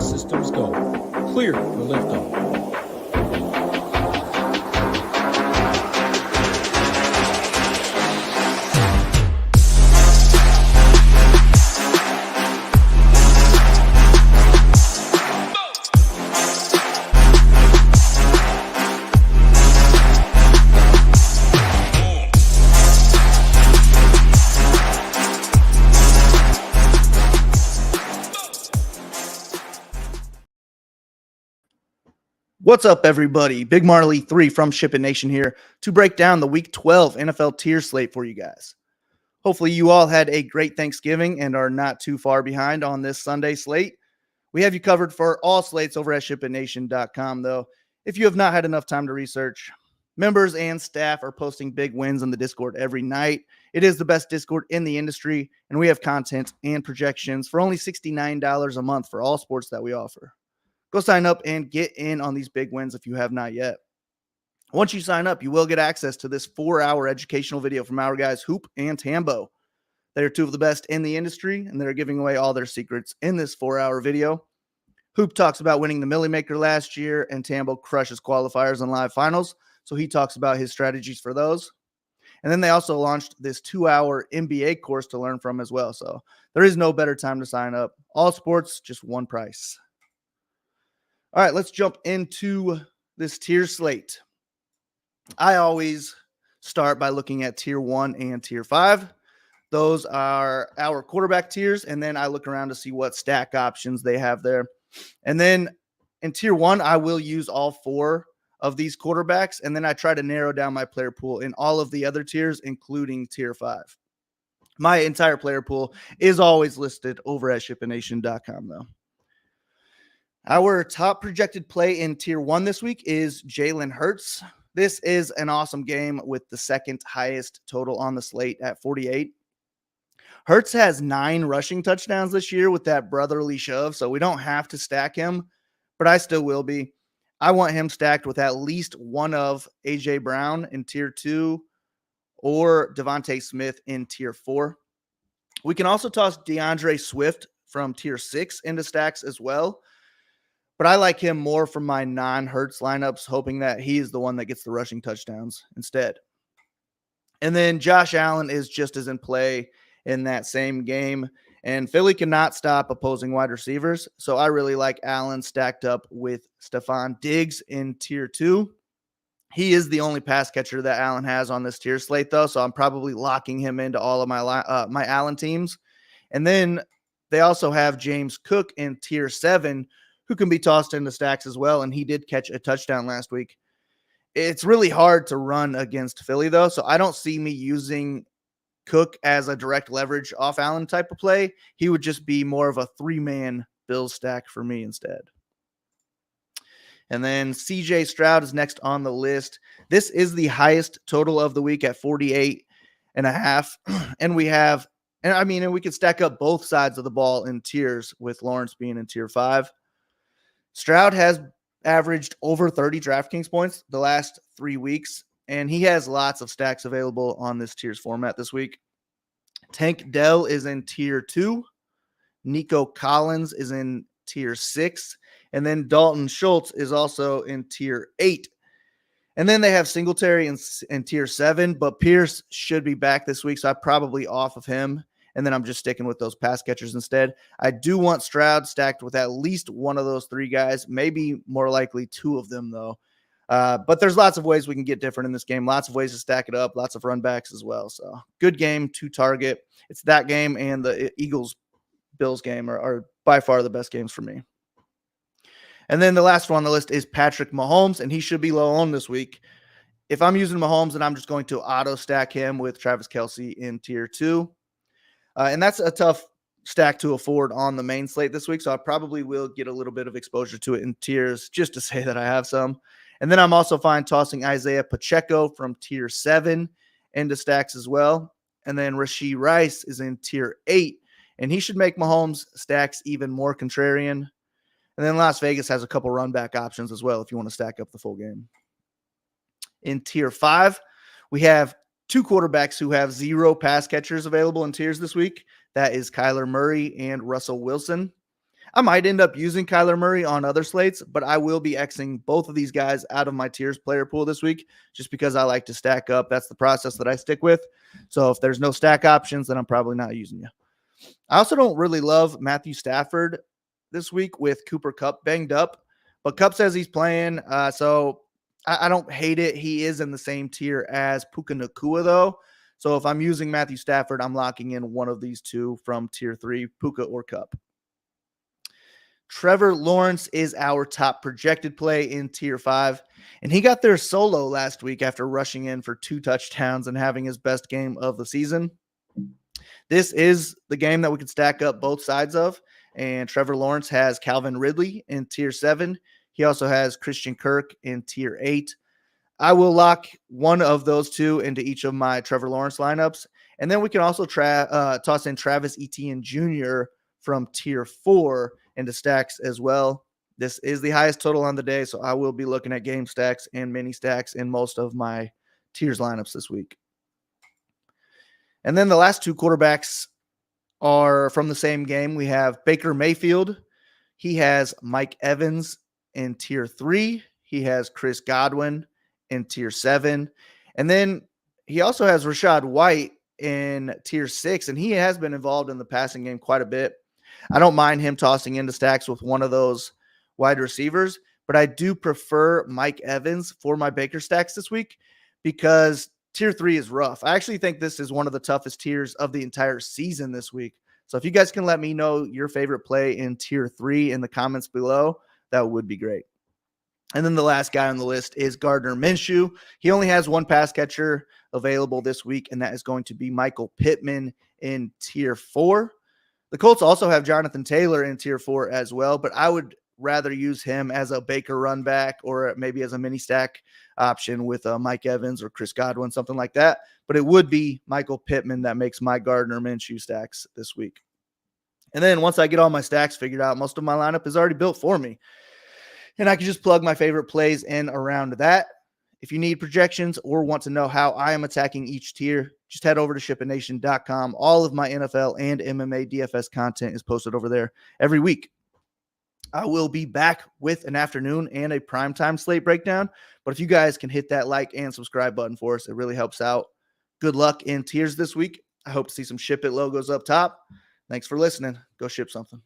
systems go. Clear for liftoff. What's up, everybody? Big Marley 3 from SHIPIT Nation here to break down the Week 12 NFL Tiers Slate for you guys. Hopefully you all had a great Thanksgiving and are not too far behind on this Sunday slate. We have you covered for all slates over at SHIPITNation.com, though. If you have not had enough time to research, members and staff are posting big wins on the Discord every night. It is the best Discord in the industry, and we have content and projections for only $69 a month for all sports that we offer. Go sign up and get in on these big wins if you have not yet. Once you sign up, you will get access to this 4-hour educational video from our guys Hoop and Tambo. They are two of the best in the industry, and they're giving away all their secrets in this 4-hour video. Hoop talks about winning the Millie Maker last year, and Tambo crushes qualifiers and live finals, so he talks about his strategies for those. And then they also launched this 2-hour NBA course to learn from as well, so there is no better time to sign up. All sports, just one price. All right, let's jump into this tier slate. I always start by looking at tier 1 and tier 5. Those are our quarterback tiers, and then I look around to see what stack options they have there. And then in tier 1, I will use all 4 of these quarterbacks, and then I try to narrow down my player pool in all of the other tiers, including tier 5. My entire player pool is always listed over at SHIPITNation.com, though. Our top projected play in tier 1 this week is Jalen Hurts. This is an awesome game with the second highest total on the slate at 48. Hurts has 9 rushing touchdowns this year with that brotherly shove, so we don't have to stack him, but I still will be. I want him stacked with at least one of A.J. Brown in tier 2 or Devontae Smith in tier 4. We can also toss DeAndre Swift from tier 6 into stacks as well. But I like him more from my non-Hurts lineups, hoping that he is the one that gets the rushing touchdowns instead. And then Josh Allen is just as in play in that same game. And Philly cannot stop opposing wide receivers. So I really like Allen stacked up with Stephon Diggs in tier 2. He is the only pass catcher that Allen has on this tier slate, though. So I'm probably locking him into all of my Allen teams. And then they also have James Cook in tier 7, who can be tossed into stacks as well, and he did catch a touchdown last week. It's really hard to run against Philly, though, so I don't see me using Cook as a direct leverage off Allen type of play. He would just be more of a 3-man Bills stack for me instead. And then C.J. Stroud is next on the list. This is the highest total of the week at 48.5, and we could stack up both sides of the ball in tiers with Lawrence being in tier 5. Stroud has averaged over 30 DraftKings points the last 3 weeks, and he has lots of stacks available on this tiers format this week. Tank Dell is in tier 2. Nico Collins is in tier 6. And then Dalton Schultz is also in tier 8. And then they have Singletary in tier 7, but Pierce should be back this week, so I'm probably off of him. And then I'm just sticking with those pass catchers instead. I do want Stroud stacked with at least one of those 3 guys, maybe more likely 2 of them, though. But there's lots of ways we can get different in this game, lots of ways to stack it up, lots of run backs as well. So good game to target. It's that game and the Eagles-Bills game are by far the best games for me. And then the last one on the list is Patrick Mahomes, and he should be low owned this week. If I'm using Mahomes, then I'm just going to auto stack him with Travis Kelce in tier 2. And that's a tough stack to afford on the main slate this week, so I probably will get a little bit of exposure to it in tiers just to say that I have some. And then I'm also fine tossing Isaiah Pacheco from tier 7 into stacks as well. And then Rashee Rice is in tier 8, and he should make Mahomes stacks even more contrarian. And then Las Vegas has a couple run back options as well if you want to stack up the full game. In tier 5, we have 2 quarterbacks who have 0 pass catchers available in tiers this week. That is Kyler Murray and Russell Wilson. I might end up using Kyler Murray on other slates, but I will be Xing both of these guys out of my tiers player pool this week just because I like to stack up. That's the process that I stick with. So if there's no stack options, then I'm probably not using you. I also don't really love Matthew Stafford this week with Cooper Kupp banged up, but Kupp says he's playing. So I don't hate it. He is in the same tier as Puka Nacua, though. So if I'm using Matthew Stafford, I'm locking in one of these two from tier 3, Puka or Kupp. Trevor Lawrence is our top projected play in tier 5, and he got there solo last week after rushing in for 2 touchdowns and having his best game of the season. This is the game that we can stack up both sides of, and Trevor Lawrence has Calvin Ridley in tier 7. He also has Christian Kirk in tier 8. I will lock one of those two into each of my Trevor Lawrence lineups, and then we can also toss in Travis Etienne Jr. from tier 4 into stacks as well. This is the highest total on the day, so I will be looking at game stacks and mini stacks in most of my tiers lineups this week. And then the last 2 quarterbacks are from the same game. We have Baker Mayfield. He has Mike Evans in tier 3. He has Chris Godwin in tier 7. And then he also has Rachaad White in tier 6, and he has been involved in the passing game quite a bit. I don't mind him tossing into stacks with one of those wide receivers, but I do prefer Mike Evans for my Baker stacks this week because tier 3 is rough. I actually think this is one of the toughest tiers of the entire season this week. So if you guys can let me know your favorite play in tier 3 in the comments below, that would be great. And then the last guy on the list is Gardner Minshew. He only has one pass catcher available this week, and that is going to be Michael Pittman in tier 4. The Colts also have Jonathan Taylor in tier 4 as well, but I would rather use him as a Baker run back or maybe as a mini stack option with Mike Evans or Chris Godwin, something like that. But it would be Michael Pittman that makes my Gardner Minshew stacks this week. And then once I get all my stacks figured out, most of my lineup is already built for me. And I can just plug my favorite plays in around that. If you need projections or want to know how I am attacking each tier, just head over to SHIPITNation.com. All of my NFL and MMA DFS content is posted over there every week. I will be back with an afternoon and a primetime slate breakdown. But if you guys can hit that like and subscribe button for us, it really helps out. Good luck in tiers this week. I hope to see some Ship It logos up top. Thanks for listening. Go ship something.